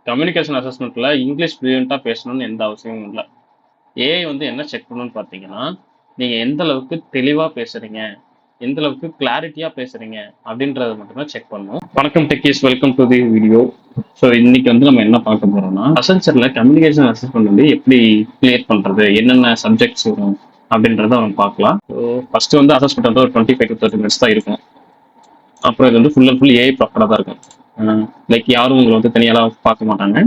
Communication அசஸ்மெண்ட்ல English ஃப்ளூயண்டா பேசணும்னு எந்த அவசியமும் இல்லை. ஏஐ வந்து என்ன செக் பண்ணணும்னு பார்த்தீங்கன்னா, நீங்க எந்த அளவுக்கு தெளிவா பேசுறீங்க, எந்த அளவுக்கு கிளாரிட்டியா பேசுறீங்க அப்படின்றத மட்டும் தான் செக் பண்ணும். வணக்கம் techies, welcome to the video. So இன்னைக்கு வந்து நம்ம என்ன பார்க்க போறோம்னா, அசென்சர்ல கம்யூனிகேஷன் அசஸ்மெண்ட் வந்து எப்படி கிளியர் பண்றது, என்னென்ன சப்ஜெக்ட்ஸ் வரும் அப்படின்றத நம்ம பார்க்கலாம். ஸோ ஃபர்ஸ்ட் வந்து அசஸ்மெண்ட் வந்து ஒரு 25 to 30 minutes தான் இருக்கும். அப்புறம் இது வந்து ஃபுல் அண்ட் ஃபுல் ஏஐ ப்ராப்பராக தான் இருக்கும். லைக் யாரும் உங்களை வந்து தனியாலாம் பார்க்க மாட்டாங்க.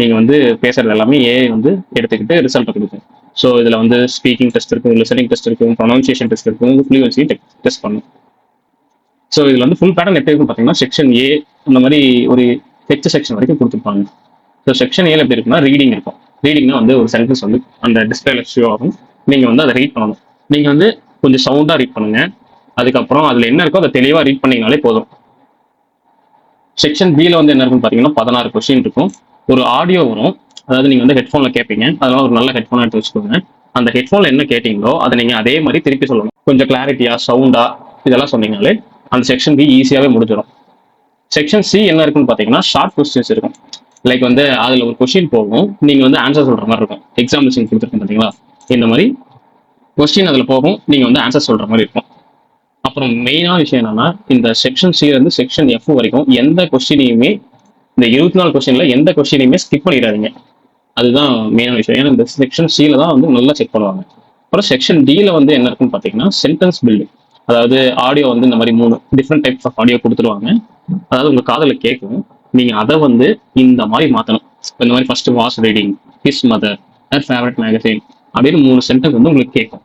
நீங்கள் வந்து பேசுறது எல்லாமே ஏஐ வந்து எடுத்துக்கிட்டு ரிசல்ட்டை கொடுக்கும். ஸோ இதில் வந்து ஸ்பீக்கிங் டெஸ்ட் இருக்கும், லிசனிங் டெஸ்ட் இருக்கும், ப்ரொனவுன்சியேஷன் டெஸ்ட் இருக்கும், ஃப்ளூவன்சி டெஸ்ட் பண்ணும். ஸோ இதில் வந்து ஃபுல் பேட்டர்ன் எப்படி இருக்கும் பார்த்தீங்கன்னா, செக்ஷன் ஏ அந்த மாதிரி ஒரு 8 செக்ஷன் வரைக்கும் கொடுத்துருப்பாங்க. ஸோ செக்ஷன் ஏல எப்படி இருக்குன்னா, ரீடிங் இருக்கும். ரீடிங்னா வந்து ஒரு சென்டென்ஸ் வந்து அந்த டிஸ்பிளேல ஷோ ஆகும். நீங்கள் வந்து அதை ரீட் பண்ணணும். நீங்கள் வந்து கொஞ்சம் சவுண்டாக ரீட் பண்ணுங்க. அதுக்கப்புறம் அதில் என்ன இருக்கோ அதை தெளிவாக ரீட் பண்ணீங்கனாலே போதும். செக்ஷன் பியில் வந்து என்ன இருக்குன்னு பார்த்தீங்கன்னா 16 கொஸ்டின் இருக்கும். ஒரு ஆடியோ வரும். அதாவது நீங்கள் வந்து ஹெட்ஃபோனில் கேட்பீங்க. அதெல்லாம் ஒரு நல்ல ஹெட்ஃபோன் எடுத்து வச்சுக்கோங்க. அந்த ஹெட்ஃபோனில் என்ன கேட்டிங்களோ அதை நீங்கள் அதே மாதிரி திருப்பி சொல்லணும். கொஞ்சம் கிளாரிட்டியாக சவுண்டாக இதெல்லாம் சொன்னீங்கனாலே அந்த செக்ஷன் பி ஈஸியாகவே முடிஞ்சிடும். செக்ஷன் சி என்ன இருக்குன்னு பார்த்தீங்கன்னா ஷார்ட் கொஸ்டின்ஸ் இருக்கும். லைக் வந்து அதில் ஒரு கொஸ்டின் போகும், நீங்கள் வந்து ஆன்சர் சொல்கிற மாதிரி இருக்கும். எக்ஸாம்பிள்ஸ் கொடுத்துருக்கேன் பார்த்தீங்களா, இந்த மாதிரி கொஸ்டின் அதில் போகும், நீங்கள் வந்து ஆன்சர் சொல்கிற மாதிரி இருக்கும். அப்புறம் மெயினான விஷயம் என்னன்னா, இந்த செக்ஷன் சி இருந்து செக்ஷன் எஃப் வரைக்கும் எந்த கொஸ்டினையுமே, இந்த 24 கொஸ்டின்ல எந்த கொஸ்டினையுமே ஸ்கிப் பண்ணிடாதீங்க. அதுதான் மெயினான விஷயம். ஏன்னா இந்த செக்ஷன் சில தான் வந்து நல்லா செக் பண்ணுவாங்க. அப்புறம் செக்ஷன் டில வந்து என்ன இருக்குன்னு பார்த்தீங்கன்னா சென்டென்ஸ் பில்டிங். அதாவது ஆடியோ வந்து இந்த மாதிரி 3 டிஃப்ரெண்ட் டைப்ஸ் ஆஃப் ஆடியோ கொடுத்துருவாங்க. அதாவது உங்க காதில் கேட்கும், நீங்க அதை வந்து இந்த மாதிரி மாற்றணும். இந்த மாதிரி first was reading his mother her favourite magazine அப்படின்னு 3 சென்டென்ஸ் வந்து உங்களுக்கு கேட்கும்.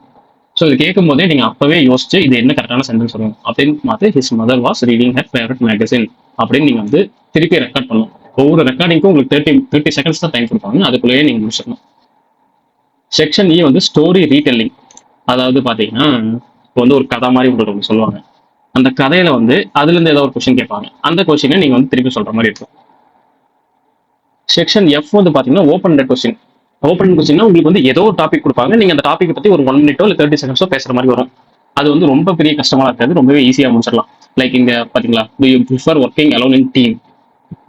ஸோ இது கேட்கும் போதே நீங்க அப்பவே யோசிச்சு இது என்ன கரெக்டான சென்டென்ஸ் வரும் அப்படின்னு பார்த்து his mother was reading her favourite magazine அப்படின்னு நீங்க வந்து திருப்பி ரெக்கார்ட் பண்ணணும். ஒவ்வொரு ரெக்கார்டிங்க்கும் உங்களுக்கு 30 செகண்ட்ஸ் தான் டைம் கொடுப்பாங்க. அதுக்குள்ளேயே நீங்க முடிச்சிடணும். செக்ஷன் இ வந்து ஸ்டோரி ரீடெல்லிங். அதாவது பாத்தீங்கன்னா இப்போ வந்து ஒரு கதை மாதிரி உங்களுக்கு சொல்லுவாங்க. அந்த கதையில வந்து அதுல இருந்து ஏதாவது ஒரு கொஸ்டின் கேட்பாங்க. அந்த கொஸ்டினை நீங்க வந்து திருப்பி சொல்ற மாதிரி இருக்கும். செக்ஷன் எஃப் வந்து பாத்தீங்கன்னா ஓப்பன் கொஸ்டின். ஓப்பன் கொஸ்டின்னா உங்களுக்கு வந்து ஏதோ ஒரு டாபிக் கொடுப்பாங்க. நீங்க அந்த டாபிக் பத்தி ஒரு 1 minute இல்லை 30 seconds பேசுற மாதிரி வரும். அது வந்து ரொம்ப பெரிய கஷ்டமா இருக்காது, ரொம்பவே ஈஸியா முடிச்சிடலாம். லைக் இங்க பாத்தீங்களா, to you prefer working alone in team,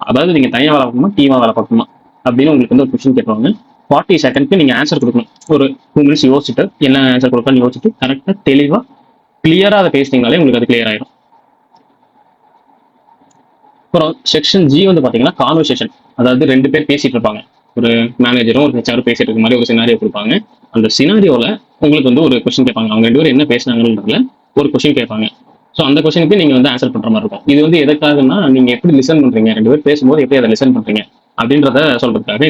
அதாவது நீங்க தனியாக வேலை பார்க்கணுமா டீமா வேலை பார்க்கணுமா அப்படின்னு உங்களுக்கு வந்து ஒரு கொஸ்டின் கேட்பாங்க. 40 செகண்ட்க்கு நீங்க ஆன்சர் கொடுக்கணும். ஒரு 2 minutes யோசிச்சுட்டு என்ன ஆன்சர் கொடுக்கணும்னு யோசிச்சுட்டு கரெக்டா தெளிவா கிளியரா அதை பேசினீங்கனாலே உங்களுக்கு அது கிளியர் ஆயிடும். அப்புறம் செக்ஷன் ஜி வந்து பாத்தீங்கன்னா கான்வர்சேஷன். அதாவது 2 பேர் பேசிட்டு இருப்பாங்க. ஒரு மேனேஜரும் ஒரு ஹெச்ஆரும் பேசிட்டு இருக்க மாதிரி ஒரு சினாரியோ கொடுப்பாங்க. அந்த சினாரியோல உங்களுக்கு வந்து ஒரு கொஸ்டின் கேட்பாங்க. அவங்க 2 பேரும் என்ன பேசினாங்கன்றதுல ஒரு கொஸ்டின் கேட்பாங்க. ஸோ அந்த கொஸ்டினுக்கு நீங்க வந்து ஆன்சர் பண்ற மாதிரி இருக்கும். இது வந்து எதுக்காகன்னா, நீங்க எப்படி லிசன் பண்றீங்க, 2 பேர் பேசும்போது எப்படி அதை லிசன் பண்றீங்க அப்படின்றத சொல்றதுக்காக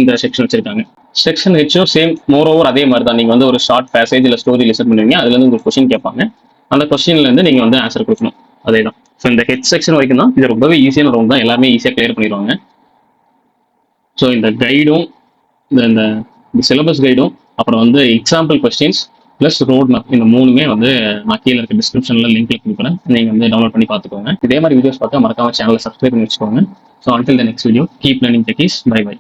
இந்த செக்ஷன் வச்சிருக்காங்க. செக்ஷன் ஹெச்சும் சேம் மோர் ஓவர் அதே மாதிரி தான். நீங்க வந்து ஒரு ஷார்ட் பேசேஜ் இல்லை ஸ்டோரி லிசன் பண்ணுவீங்க. அதுல இருந்து உங்களுக்கு கொஸ்டின் கேட்பாங்க. அந்த கொஸ்டின்ல இருந்து நீங்க வந்து ஆன்சர் கொடுக்கணும். அதே தான். ஸோ இந்த ஹெச் செக்ஷன் வரைக்கும் தான். இது ரொம்பவே ஈஸியான ரவுண்ட் தான். எல்லாமே ஈஸியாக கிளியர் பண்ணிடுவாங்க. ஸோ இந்த கைடும் இந்த சிலபஸ் கைடும் அப்புறம் வந்து example questions plus road map, இந்த 3மே வந்து நான் கீழே இருக்க டிஸ்கிரிப்ஷன்ல லிங்க்ல கொடுக்குறேன். நீங்க வந்து டவுன்லோட் பண்ணி பார்த்துக்கோங்க. இதே மாதிரி வீடியோஸ் பார்க்க மறக்காம சேனலை சப்ஸ்கிரைப் பண்ணி வச்சுக்கோங்க. So until the next video, keep learning techies. Bye by.